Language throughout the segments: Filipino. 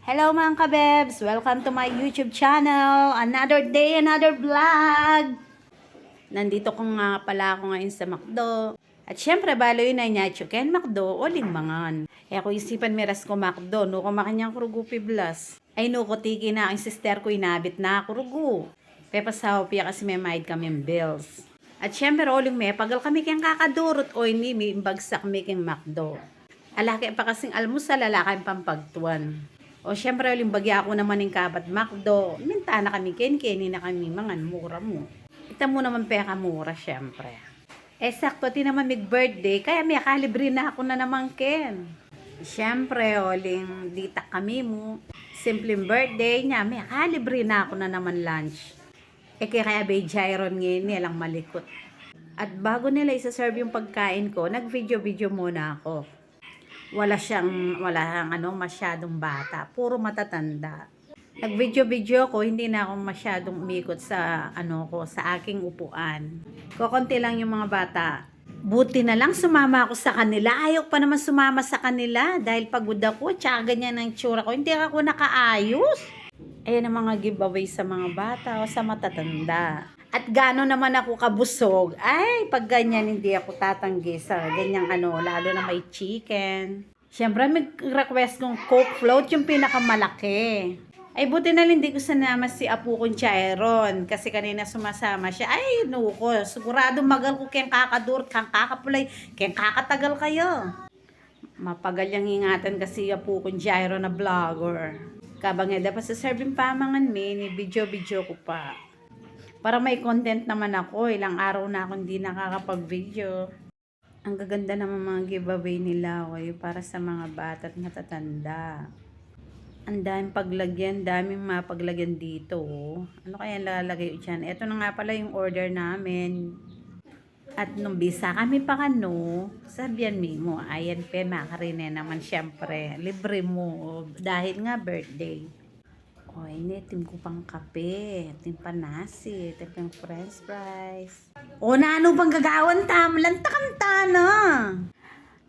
Hello mga kabebs! Welcome to my YouTube channel. Another day, another vlog! Nandito ko nga pala ako ngayon sa McDo. At syempre, baloy na niya, chicken McDo o lingmangan. Eh ako isipan miras ko McDo, no ko makanyang kurugu piblas. Ay no ko tiki na ang sister ko inabit na kurugu. Pepasaw piya kasi may mahid kami bills. At syempre, oling may pagal kami kayang kakadurot o ini may bagsak kami kayang McDo. Alaki pa kasing almusal, lalaki pampagtuan. O syempre, uling bagya ako naman ng kabat McDo. Minta na kami ken-keni na kami mga mura mo. Ita mo naman peka mura syempre. Eh sakto ti naman mig-birthday, kaya may kalibre na ako na naman ken. Syempre, uling dita kami mo. Simpleng birthday niya, may kalibre na ako na naman lunch. Eh kaya bay Jairon ngayon nilang malikot. At bago nila isa-serve yung pagkain ko, nag-video-video muna ako. Wala siyang masyadong bata, puro matatanda. Nag-video ko, hindi na ako masyadong umikot sa sa aking upuan. Kokonti lang yung mga bata. Buti na lang sumama ako sa kanila. Ayaw pa naman sumama sa kanila dahil pagod ako, tsaka ganyan ang tsura ko. Hindi ako nakaayos. Ayan ang mga giveaway sa mga bata o sa matatanda. At gano'n naman ako kabusog, ay pag ganyan hindi ako tatanggi sa ganyang lalo na may chicken. Siyempre may request kong Coke float, yung pinakamalaki. Ay buti na hindi ko sanama si Apo kong Jairon kasi kanina sumasama siya. Ay nuko, sigurado magal ko kayang kakadurot, kang kakapulay, kayang kakatagal kayo. Mapagal yung ingatan kasi Apo kong Jairon na vlogger. Kabang dapat sa serving pamangan ni video ko pa. Para may content naman ako, ilang araw na ako hindi nakakapag-video. Ang gaganda naman mga giveaway nila, para sa mga bata at matatanda. Ang daming paglagyan, daming mapaglagyan dito. Ano kaya lalagay dyan? Ito na nga pala yung order namin. At nung bisa kami pa sabihan mo, ayan pe, makarine naman syempre. Libre mo, dahil nga birthday. O, tim ko pang kape, tim pa nasi, tim pang french fries. O, ano pang gagawan tam? Lantakanta na.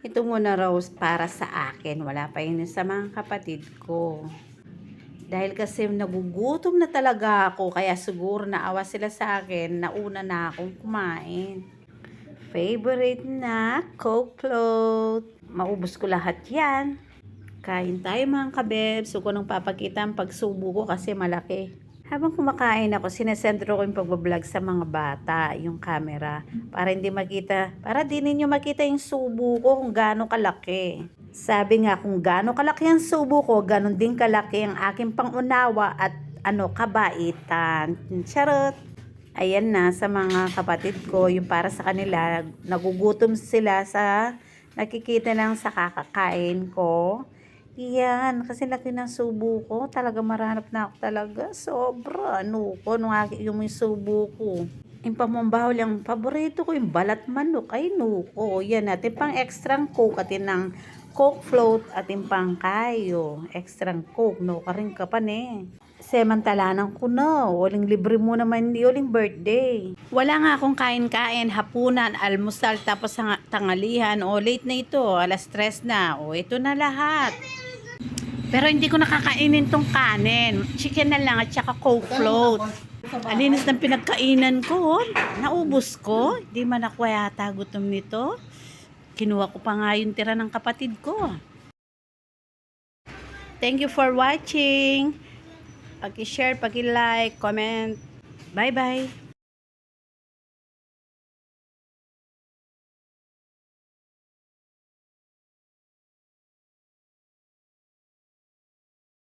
Ito muna Rose para sa akin. Wala pa yun sa mga kapatid ko. Dahil kasi nagugutom na talaga ako, kaya siguro naawa sila sa akin, nauna na akong kumain. Favorite na Coke float. Maubos ko lahat yan. Kain tayo mga kabebs. So, ko nang papakita ang pagsubo ko kasi malaki. Habang kumakain ako, sinesentro ko yung pagbablog sa mga bata, yung camera. Para hindi makita, para di ninyo makita yung subo ko kung gaano kalaki. Sabi nga, kung gaano kalaki ang subo ko, ganon din kalaki ang aking pangunawa at kabaitan. Charot! Ayan na sa mga kapatid ko, yung para sa kanila, nagugutom sila sa nakikita lang sa kakakain ko. Yan, kasi laki ng subo ko. Talaga maranap na ako talaga. Sobra. Yung subo ko. Yung pamambaho lang, paborito ko yung balat manok. Ay, yan natin pang extra coke at ng Coke float at yung pang kayo. Extra coke, karing ka pa Semantalanan ko walang libre mo naman, hindi uling birthday. Wala nga akong kain-kain, hapunan, almusal, tapos tangalihan. Late na ito, alas 3 na. Ito na lahat. Pero hindi ko nakakainin tong kanin. Chicken na lang at saka Coke float. Alinis ng pinagkainan ko. Naubos ko. Di man ako yata gutom nito. Kinuha ko pa nga yung tira ng kapatid ko. Thank you for watching. Paki-share, paki-like, comment. Bye-bye.